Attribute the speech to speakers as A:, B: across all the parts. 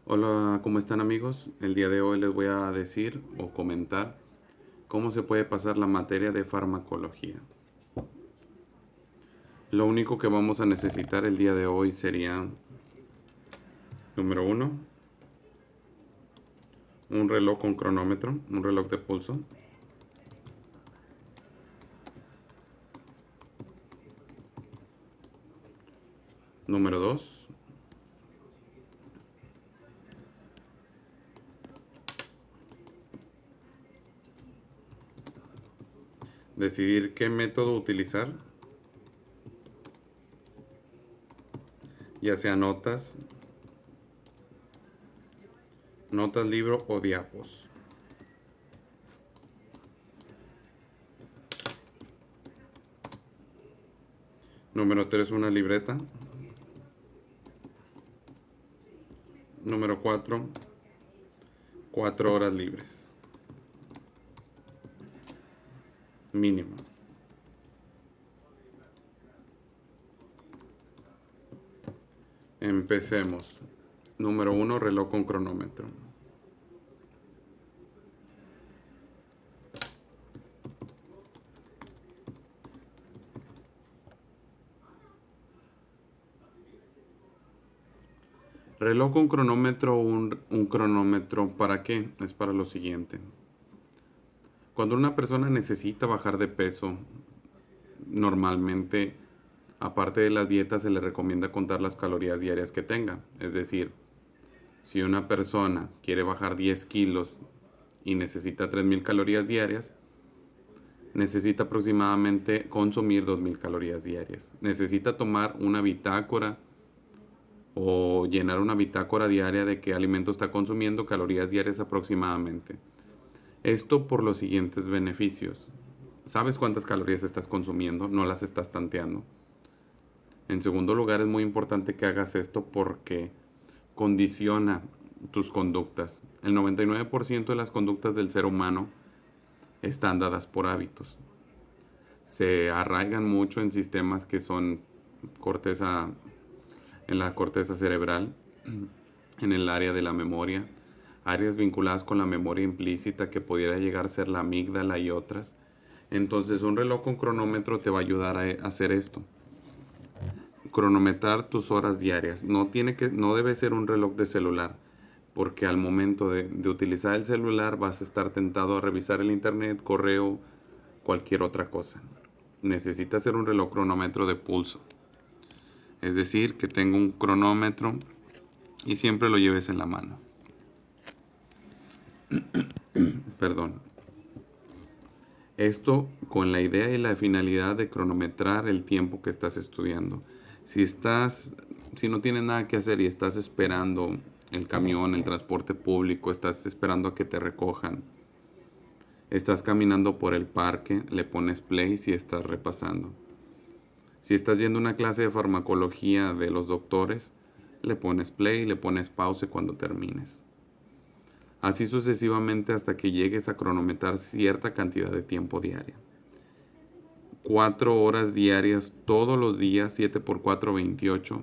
A: Hola, ¿cómo están amigos? El día de hoy les voy a decir o comentar cómo se puede pasar la materia de farmacología. Lo único que vamos a necesitar el día de hoy sería, número uno, un reloj con cronómetro, un reloj de pulso. Número dos, decidir qué método utilizar, ya sea notas, libro o diapos. Número tres, una libreta. Número cuatro, 4 horas libres, mínimo. Empecemos. Número uno, reloj con cronómetro. Reloj con cronómetro, un cronómetro, ¿para qué? Es para lo siguiente. Cuando una persona necesita bajar de peso, normalmente, aparte de las dietas, se le recomienda contar las calorías diarias que tenga. Es decir, si una persona quiere bajar 10 kilos y necesita 3.000 calorías diarias, necesita aproximadamente consumir 2.000 calorías diarias. Necesita tomar una bitácora o llenar una bitácora diaria de qué alimento está consumiendo, calorías diarias aproximadamente. Esto por los siguientes beneficios. ¿Sabes cuántas calorías estás consumiendo? No las estás tanteando. En segundo lugar, es muy importante que hagas esto porque condiciona tus conductas. El 99% de las conductas del ser humano están dadas por hábitos. Se arraigan mucho en sistemas que son corteza, en la corteza cerebral, en el área de la memoria, áreas vinculadas con la memoria implícita que pudiera llegar a ser la amígdala y otras. Entonces un reloj con cronómetro te va a ayudar a hacer esto. Cronometrar tus horas diarias. No debe ser un reloj de celular, porque al momento de utilizar el celular vas a estar tentado a revisar el internet, correo, cualquier otra cosa. Necesita ser un reloj cronómetro de pulso. Es decir, que tenga un cronómetro y siempre lo lleves en la mano. Perdón. Esto con la idea y la finalidad de cronometrar el tiempo que estás estudiando. Si no tienes nada que hacer y estás esperando el camión, el transporte público, estás esperando a que te recojan, estás caminando por el parque, le pones play si estás repasando. Si estás yendo a una clase de farmacología de los doctores, le pones play y le pones pause cuando termines. Así sucesivamente hasta que llegues a cronometrar cierta cantidad de tiempo diaria. 4 horas diarias todos los días, 7 por 4, 28,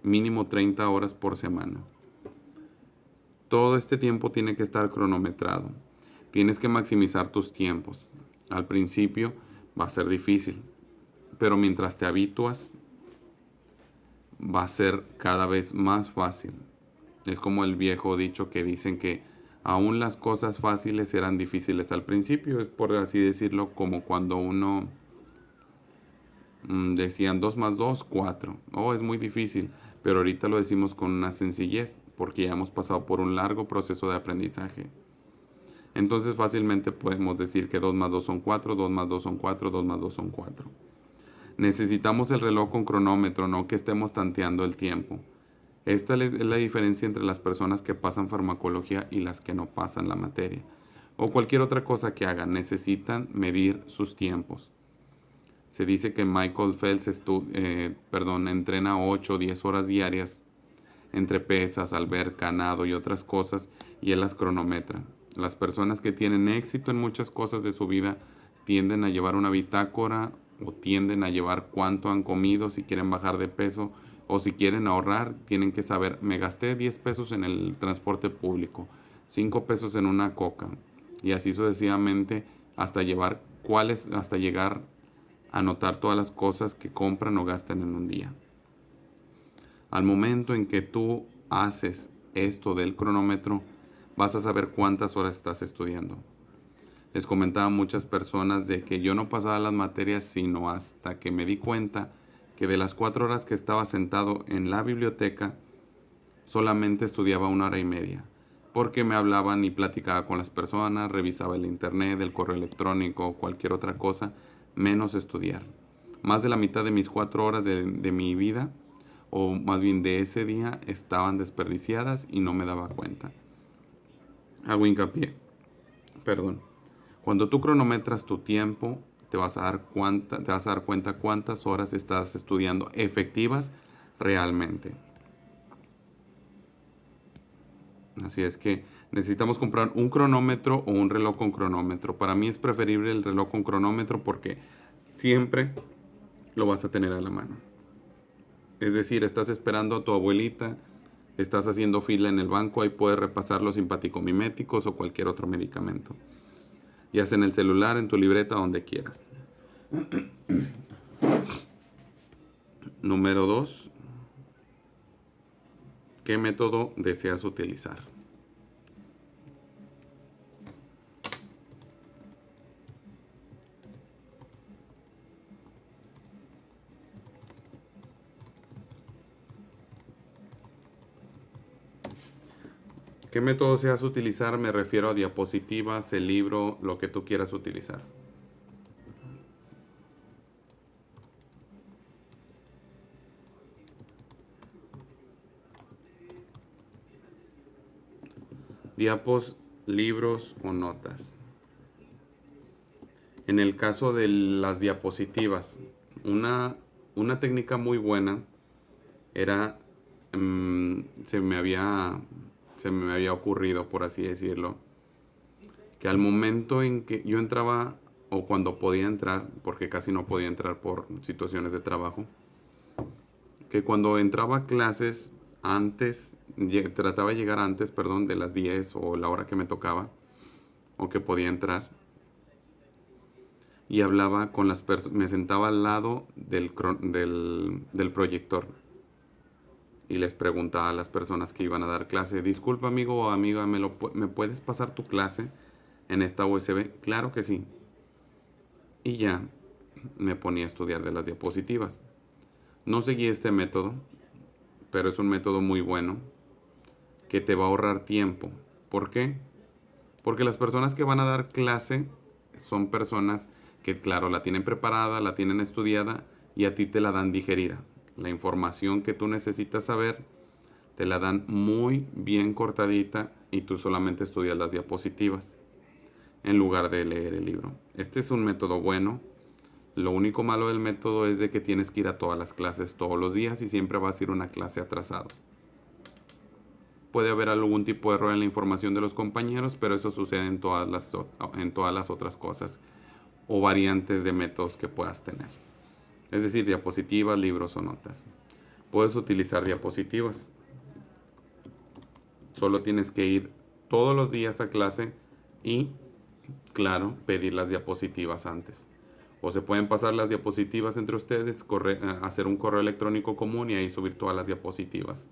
A: mínimo 30 horas por semana. Todo este tiempo tiene que estar cronometrado. Tienes que maximizar tus tiempos. Al principio va a ser difícil, pero mientras te habitúas, va a ser cada vez más fácil. Es como el viejo dicho que dicen que aún las cosas fáciles eran difíciles al principio. Es por así decirlo como cuando uno decían 2 más 2, 4. Oh, es muy difícil, pero ahorita lo decimos con una sencillez porque ya hemos pasado por un largo proceso de aprendizaje. Entonces fácilmente podemos decir que 2 más 2 son 4, 2 más 2 son 4, 2 más 2 son 4. Necesitamos el reloj con cronómetro, no que estemos tanteando el tiempo. Esta es la diferencia entre las personas que pasan farmacología y las que no pasan la materia. O cualquier otra cosa que hagan, necesitan medir sus tiempos. Se dice que Michael Phelps entrena 8 o 10 horas diarias entre pesas, alberca, nado y otras cosas, y él las cronometra. Las personas que tienen éxito en muchas cosas de su vida tienden a llevar una bitácora o tienden a llevar cuánto han comido si quieren bajar de peso O si quieren ahorrar, tienen que saber, me gasté 10 pesos en el transporte público, 5 pesos en una coca, y así sucesivamente hasta llegar a anotar todas las cosas que compran o gastan en un día. Al momento en que tú haces esto del cronómetro, vas a saber cuántas horas estás estudiando. Les comentaba a muchas personas de que yo no pasaba las materias sino hasta que me di cuenta que de las 4 horas que estaba sentado en la biblioteca, solamente estudiaba 1 hora y media, porque me hablaban y platicaba con las personas, revisaba el internet, el correo electrónico o cualquier otra cosa, menos estudiar. Más de la mitad de mis 4 horas de mi vida, o más bien de ese día, estaban desperdiciadas y no me daba cuenta. Hago hincapié, perdón. Cuando tú cronometras tu tiempo, te vas a dar cuenta cuántas horas estás estudiando efectivas realmente. Así es que necesitamos comprar un cronómetro o un reloj con cronómetro. Para mí es preferible el reloj con cronómetro porque siempre lo vas a tener a la mano. Es decir, estás esperando a tu abuelita, estás haciendo fila en el banco, ahí puedes repasar los simpaticomiméticos o cualquier otro medicamento. Ya sea en el celular, en tu libreta, donde quieras. Número 2. ¿Qué método deseas utilizar? ¿Qué método deseas utilizar? Me refiero a diapositivas, el libro, lo que tú quieras utilizar. Diapos, libros o notas. En el caso de las diapositivas, una técnica muy buena era, se me había ocurrido, por así decirlo, que al momento en que yo entraba, o cuando podía entrar, porque casi no podía entrar por situaciones de trabajo, que cuando entraba a clases trataba de llegar antes, perdón, de las 10 o la hora que me tocaba, o que podía entrar, y hablaba con las personas, me sentaba al lado del proyector y les preguntaba a las personas que iban a dar clase, disculpa amigo o amiga, ¿me puedes pasar tu clase en esta USB? Claro que sí. Y ya me ponía a estudiar de las diapositivas. No seguí este método, pero es un método muy bueno que te va a ahorrar tiempo. ¿Por qué? Porque las personas que van a dar clase son personas que, claro, la tienen preparada, la tienen estudiada y a ti te la dan digerida. La información que tú necesitas saber te la dan muy bien cortadita y tú solamente estudias las diapositivas en lugar de leer el libro. Este es un método bueno. Lo único malo del método es de que tienes que ir a todas las clases todos los días y siempre vas a ir a una clase atrasado. Puede haber algún tipo de error en la información de los compañeros, pero eso sucede en todas las otras cosas o variantes de métodos que puedas tener. Es decir, diapositivas, libros o notas. Puedes utilizar diapositivas. Solo tienes que ir todos los días a clase y, claro, pedir las diapositivas antes. O se pueden pasar las diapositivas entre ustedes, hacer un correo electrónico común y ahí subir todas las diapositivas.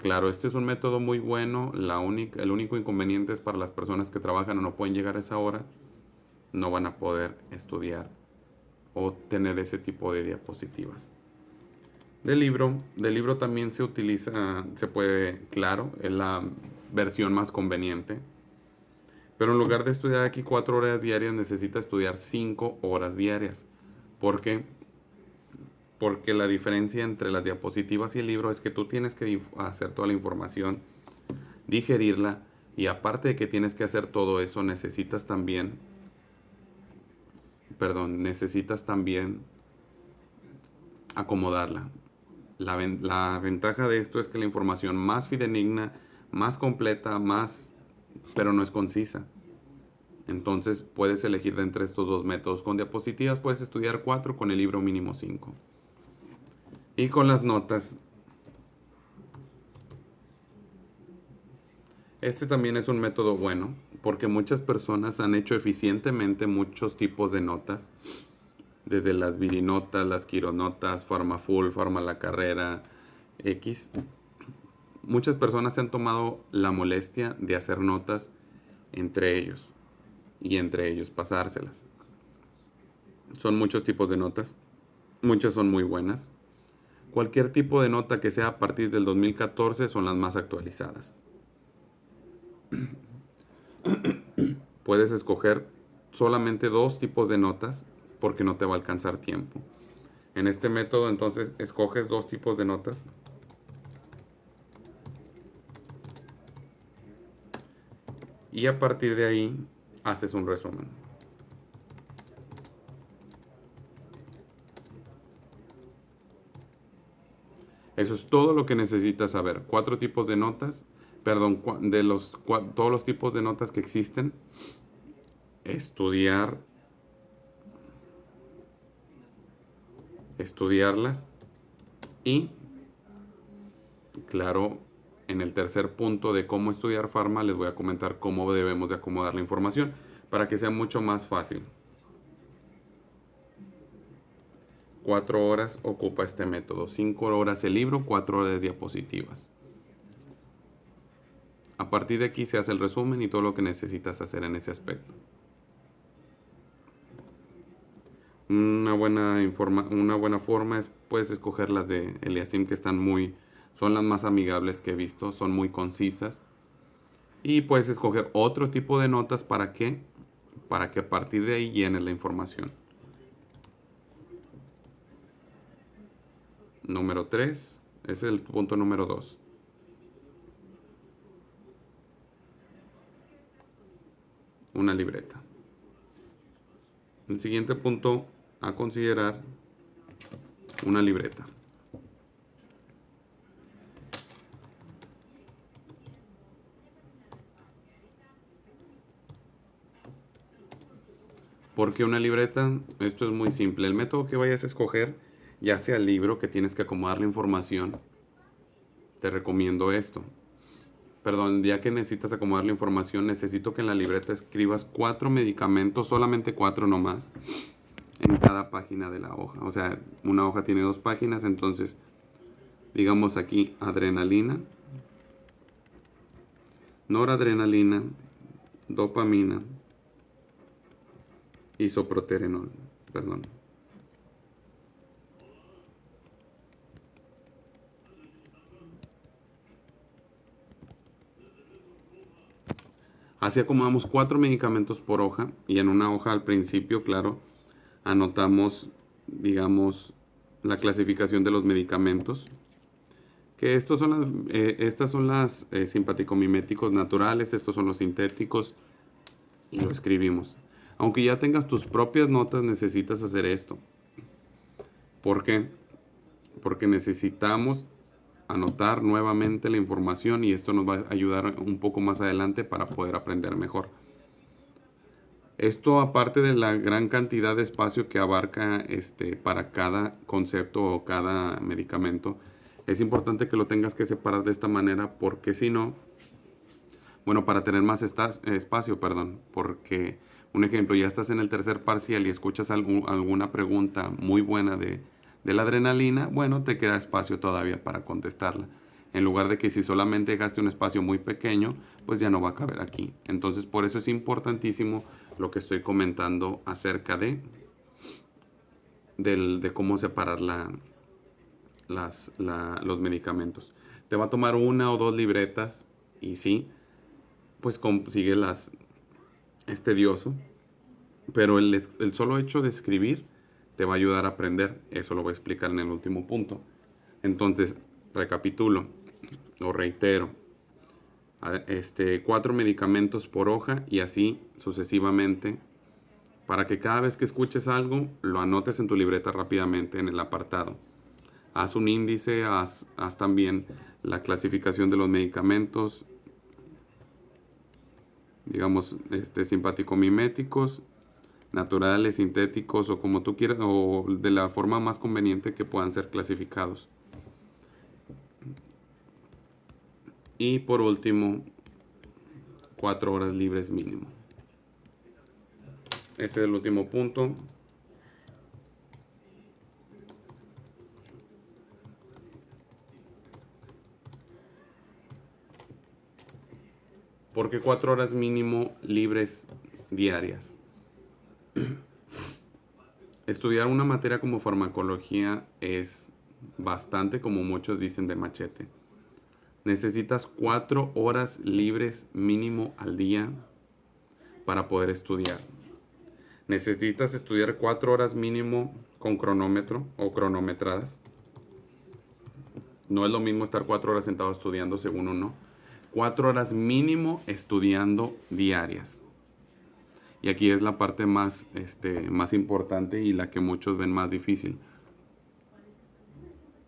A: Claro, este es un método muy bueno. El único inconveniente es para las personas que trabajan o no pueden llegar a esa hora, no van a poder estudiar o tener ese tipo de diapositivas. Del libro también se utiliza, se puede, claro, es la versión más conveniente. Pero en lugar de estudiar aquí 4 horas diarias, necesita estudiar 5 horas diarias. ¿Por qué? Porque la diferencia entre las diapositivas y el libro es que tú tienes que hacer toda la información, digerirla, y aparte de que tienes que hacer todo eso, necesitas también acomodarla. La ventaja de esto es que la información más fidedigna, más completa, pero no es concisa. Entonces puedes elegir de entre estos dos métodos. Con diapositivas puedes estudiar 4, con el libro mínimo 5. Y con las notas, este también es un método bueno, porque muchas personas han hecho eficientemente muchos tipos de notas, desde las virinotas, las quironotas, Farmafull, Farma la Carrera, X. Muchas personas se han tomado la molestia de hacer notas entre ellos y entre ellos pasárselas. Son muchos tipos de notas, muchas son muy buenas. Cualquier tipo de nota que sea a partir del 2014 son las más actualizadas. Puedes escoger solamente 2 tipos de notas porque no te va a alcanzar tiempo. En este método entonces escoges 2 tipos de notas y a partir de ahí haces un resumen. Eso es todo lo que necesitas saber. 4 tipos de notas, perdón, de todos los tipos de notas que existen. Estudiarlas y, claro, en el tercer punto de cómo estudiar farma les voy a comentar cómo debemos de acomodar la información para que sea mucho más fácil. 4 horas ocupa este método, 5 horas el libro, 4 horas diapositivas. A partir de aquí se hace el resumen y todo lo que necesitas hacer en ese aspecto. Una buena forma es pues escoger las de Eliasim, que son las más amigables que he visto, son muy concisas. Y puedes escoger otro tipo de notas para que a partir de ahí llenes la información. Número 3, ese es el punto número 2. Una libreta. El siguiente punto a considerar, una libreta. ¿Por qué una libreta? Esto es muy simple. El método que vayas a escoger, ya sea el libro que tienes que acomodar la información, te recomiendo esto. Perdón, ya que necesitas acomodar la información, necesito que en la libreta escribas 4 medicamentos, solamente 4 nomás, en cada página de la hoja. O sea, una hoja tiene 2 páginas, entonces, digamos aquí, adrenalina, noradrenalina, dopamina, isoproterenol, perdón. Así acomodamos 4 medicamentos por hoja y en una hoja al principio, claro, anotamos, digamos, la clasificación de los medicamentos. Que estas son las simpaticomiméticos naturales, estos son los sintéticos y lo escribimos. Aunque ya tengas tus propias notas, necesitas hacer esto. ¿Por qué? Porque necesitamos anotar nuevamente la información y esto nos va a ayudar un poco más adelante para poder aprender mejor. Esto, aparte de la gran cantidad de espacio que abarca para cada concepto o cada medicamento, es importante que lo tengas que separar de esta manera porque si no, bueno, para tener más espacio, perdón, porque un ejemplo, ya estás en el tercer parcial y escuchas alguna pregunta muy buena de la adrenalina, bueno, te queda espacio todavía para contestarla. En lugar de que si solamente dejaste un espacio muy pequeño, pues ya no va a caber aquí. Entonces, por eso es importantísimo lo que estoy comentando acerca de cómo separar los medicamentos. Te va a tomar 1 o 2 libretas y sí, pues consíguelas. Es tedioso, pero el solo hecho de escribir te va a ayudar a aprender. Eso lo voy a explicar en el último punto. Entonces, recapitulo o reitero. 4 medicamentos por hoja y así sucesivamente para que cada vez que escuches algo lo anotes en tu libreta rápidamente en el apartado. Haz un índice, haz también la clasificación de los medicamentos, digamos, simpático-miméticos, naturales, sintéticos o como tú quieras, o de la forma más conveniente que puedan ser clasificados. Y por último, 4 horas libres mínimo. Ese es el último punto. ¿Por qué 4 horas mínimo libres diarias? Estudiar una materia como farmacología es bastante, como muchos dicen, de machete. Necesitas 4 horas libres mínimo al día para poder estudiar. Necesitas estudiar 4 horas mínimo con cronómetro o cronometradas. No es lo mismo estar 4 horas sentado estudiando según uno. 4 horas mínimo estudiando diarias. Y aquí es la parte más importante y la que muchos ven más difícil.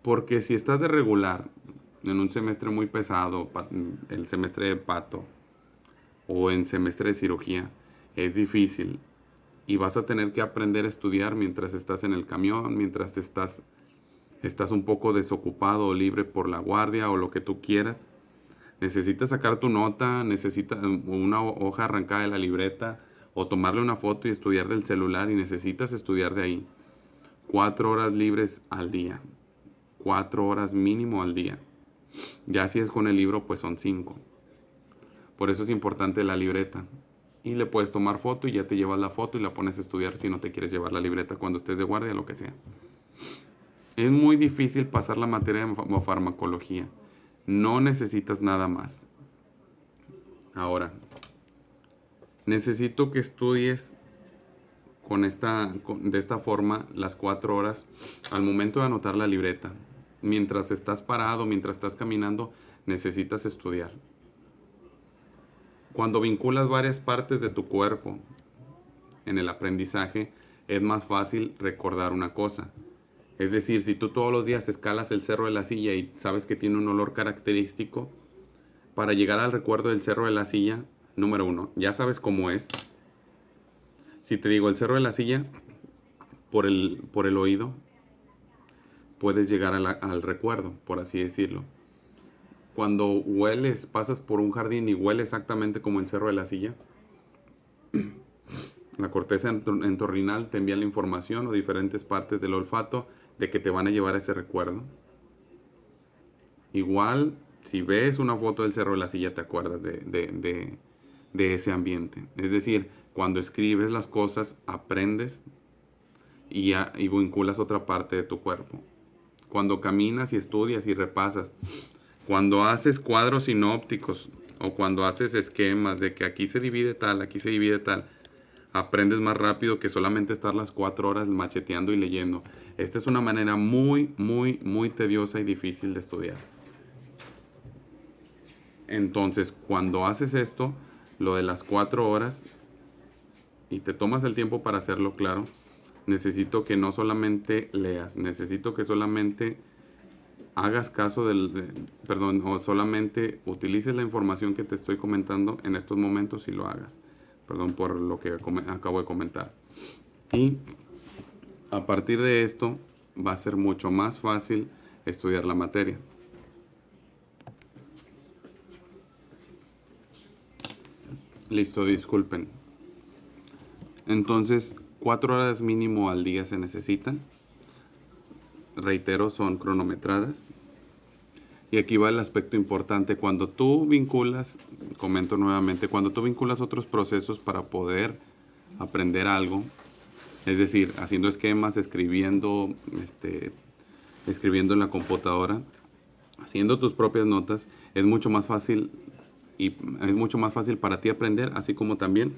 A: Porque si estás de regular en un semestre muy pesado, el semestre de pato o en semestre de cirugía, es difícil. Y vas a tener que aprender a estudiar mientras estás en el camión, mientras estás un poco desocupado o libre por la guardia o lo que tú quieras. Necesitas sacar tu nota, necesitas una hoja arrancada de la libreta o tomarle una foto y estudiar del celular, y necesitas estudiar de ahí. 4 horas libres al día. 4 horas mínimo al día. Ya si es con el libro, pues son 5. Por eso es importante la libreta. Y le puedes tomar foto y ya te llevas la foto y la pones a estudiar si no te quieres llevar la libreta cuando estés de guardia, lo que sea. Es muy difícil pasar la materia de farmacología. No necesitas nada más. Ahora, necesito que estudies de esta forma las 4 horas al momento de anotar la libreta. Mientras estás parado, mientras estás caminando, necesitas estudiar. Cuando vinculas varias partes de tu cuerpo en el aprendizaje, es más fácil recordar una cosa. Es decir, si tú todos los días escalas el Cerro de la Silla y sabes que tiene un olor característico, para llegar al recuerdo del Cerro de la Silla, número 1, ya sabes cómo es. Si te digo el Cerro de la Silla, por el oído, puedes llegar al recuerdo, por así decirlo. Cuando hueles, pasas por un jardín y huele exactamente como el Cerro de la Silla, la corteza entorrinal te envía la información o diferentes partes del olfato de que te van a llevar a ese recuerdo. Igual, si ves una foto del Cerro de la Silla, te acuerdas de ese ambiente. Es decir, cuando escribes las cosas, aprendes y vinculas otra parte de tu cuerpo. Cuando caminas y estudias y repasas, cuando haces cuadros sinópticos o cuando haces esquemas de que aquí se divide tal, aquí se divide tal, aprendes más rápido que solamente estar las 4 horas macheteando y leyendo. Esta es una manera muy, muy, muy tediosa y difícil de estudiar. Entonces, cuando haces esto, lo de las 4 horas, y te tomas el tiempo para hacerlo claro, necesito que no solamente leas, necesito que solamente hagas caso o solamente utilices la información que te estoy comentando en estos momentos y lo hagas. Perdón por lo que acabo de comentar. Y a partir de esto va a ser mucho más fácil estudiar la materia. Listo, disculpen. Entonces, 4 horas mínimo al día se necesitan. Reitero, son cronometradas. Y aquí va el aspecto importante. Cuando tú vinculas, comento nuevamente, cuando tú vinculas otros procesos para poder aprender algo, es decir, haciendo esquemas, escribiendo en la computadora, haciendo tus propias notas, es mucho más fácil para ti aprender, así como también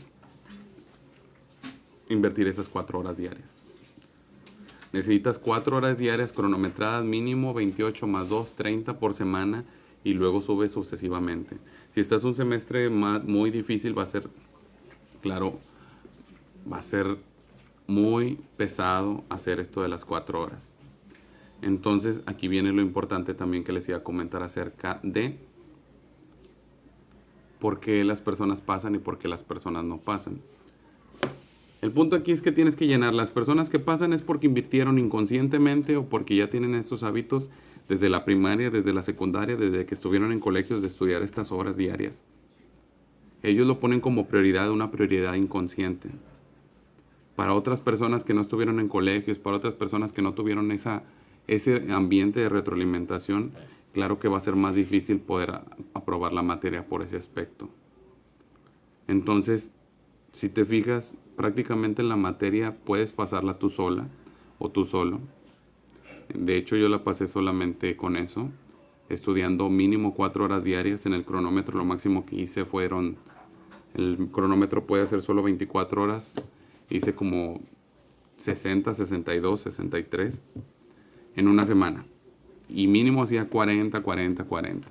A: invertir esas 4 horas diarias. Necesitas 4 horas diarias cronometradas, mínimo 28 más 2, 30 por semana, y luego subes sucesivamente. Si estás un semestre muy difícil, va a ser muy pesado hacer esto de las 4 horas. Entonces, aquí viene lo importante también que les iba a comentar acerca de por qué las personas pasan y por qué las personas no pasan. El punto aquí es que tienes que llenar. Las personas que pasan es porque invirtieron inconscientemente o porque ya tienen estos hábitos desde la primaria, desde la secundaria, desde que estuvieron en colegios de estudiar estas horas diarias. Ellos lo ponen como prioridad, una prioridad inconsciente. Para otras personas que no estuvieron en colegios, para otras personas que no tuvieron ese ambiente de retroalimentación, claro que va a ser más difícil poder aprobar la materia por ese aspecto. Entonces, si te fijas, prácticamente en la materia puedes pasarla tú sola o tú solo. De hecho, yo la pasé solamente con eso, estudiando mínimo 4 horas diarias. En el cronómetro lo máximo que hice el cronómetro puede hacer solo 24 horas. Hice como 60, 62, 63 en una semana. Y mínimo hacía 40, 40, 40.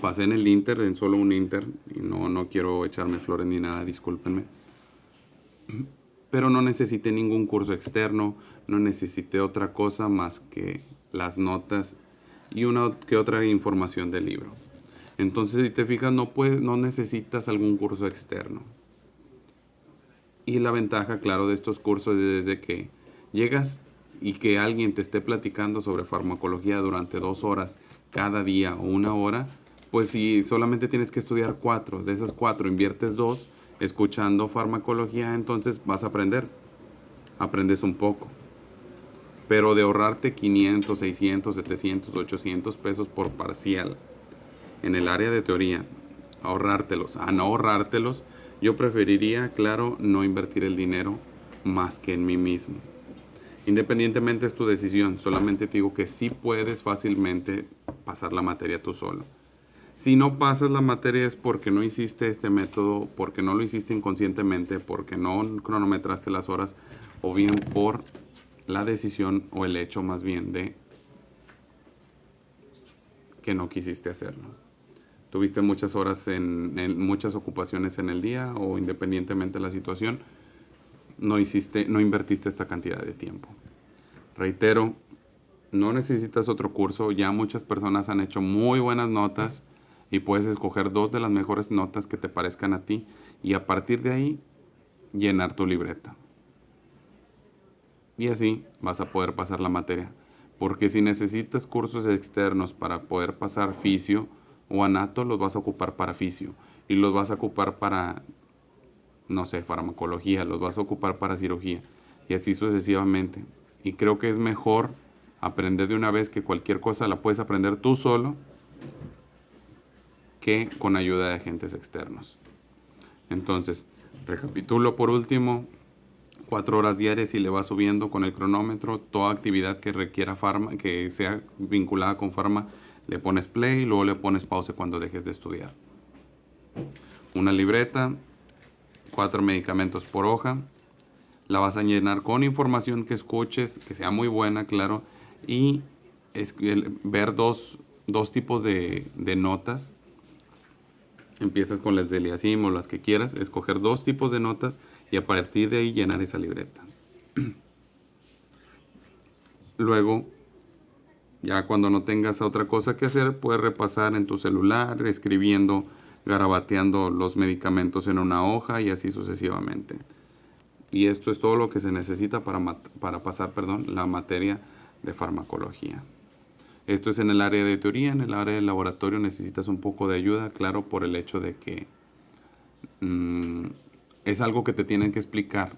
A: Pasé en el Inter, en solo un Inter, y no quiero echarme flores ni nada, discúlpenme. Pero no necesité ningún curso externo, no necesité otra cosa más que las notas y una que otra información del libro. Entonces, si te fijas, no necesitas algún curso externo. Y la ventaja, claro, de estos cursos es de que llegas y que alguien te esté platicando sobre farmacología durante 2 horas cada día o 1 hora, pues si solamente tienes que estudiar 4, de esas 4 inviertes 2 escuchando farmacología, entonces vas a aprendes un poco. Pero de ahorrarte 500, 600, 700, 800 pesos por parcial en el área de teoría, a no ahorrártelos, yo preferiría, claro, no invertir el dinero más que en mí mismo. Independientemente es tu decisión, solamente te digo que sí puedes fácilmente pasar la materia tú solo. Si no pasas la materia es porque no hiciste este método, porque no lo hiciste inconscientemente, porque no cronometraste las horas, o bien por la decisión o el hecho más bien de que no quisiste hacerlo. Tuviste muchas horas en muchas ocupaciones en el día, o independientemente de la situación, no invertiste esta cantidad de tiempo. Reitero, no necesitas otro curso, ya muchas personas han hecho muy buenas notas y puedes escoger 2 de las mejores notas que te parezcan a ti y a partir de ahí llenar tu libreta. Y así vas a poder pasar la materia. Porque si necesitas cursos externos para poder pasar fisio o anato, los vas a ocupar para fisio y los vas a ocupar para, no sé, farmacología, los vas a ocupar para cirugía y así sucesivamente. Y creo que es mejor aprender de una vez, que cualquier cosa la puedes aprender tú solo que con ayuda de agentes externos. Entonces, recapitulo por último: 4 horas diarias y le vas subiendo con el cronómetro. Toda actividad que requiera que sea vinculada con farma, le pones play y luego le pones pause cuando dejes de estudiar. Una libreta, 4 medicamentos por hoja. La vas a llenar con información que escuches, que sea muy buena, claro, y ver dos tipos de notas. Empiezas con las de Eliasim o las que quieras, escoger 2 tipos de notas y a partir de ahí llenar esa libreta. Luego, ya cuando no tengas otra cosa que hacer, puedes repasar en tu celular, escribiendo, garabateando los medicamentos en una hoja y así sucesivamente. Y esto es todo lo que se necesita para pasar la materia de farmacología. Esto es en el área de teoría. En el área de laboratorio necesitas un poco de ayuda, claro, por el hecho de que es algo que te tienen que explicar.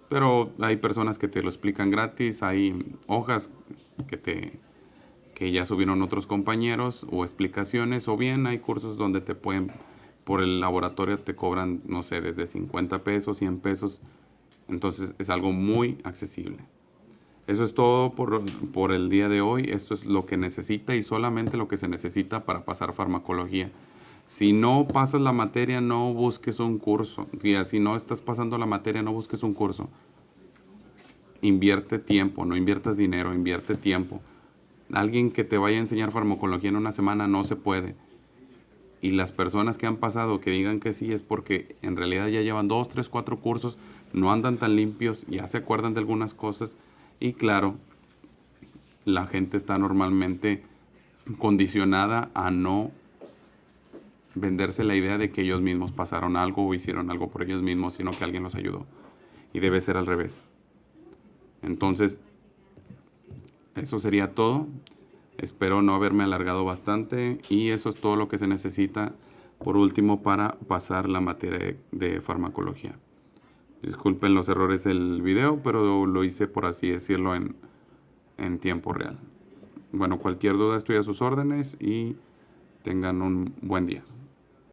A: Pero hay personas que te lo explican gratis, hay hojas que ya subieron otros compañeros o explicaciones, o bien hay cursos donde por el laboratorio te cobran, no sé, desde 50 pesos, 100 pesos. Entonces es algo muy accesible. Eso es todo por el día de hoy. Esto es lo que necesita y solamente lo que se necesita para pasar farmacología. Si no pasas la materia, no busques un curso. Si no estás pasando la materia, no busques un curso. Invierte tiempo, no inviertas dinero, invierte tiempo. Alguien que te vaya a enseñar farmacología en una semana no se puede. Y las personas que han pasado, que digan que sí, es porque en realidad ya llevan 2, 3, 4 cursos, no andan tan limpios, ya se acuerdan de algunas cosas. Y claro, la gente está normalmente condicionada a no venderse la idea de que ellos mismos pasaron algo o hicieron algo por ellos mismos, sino que alguien los ayudó. Y debe ser al revés. Entonces, eso sería todo. Espero no haberme alargado bastante y eso es todo lo que se necesita por último para pasar la materia de farmacología. Disculpen los errores del video, pero lo hice, por así decirlo, en tiempo real. Bueno, cualquier duda estoy a sus órdenes y tengan un buen día.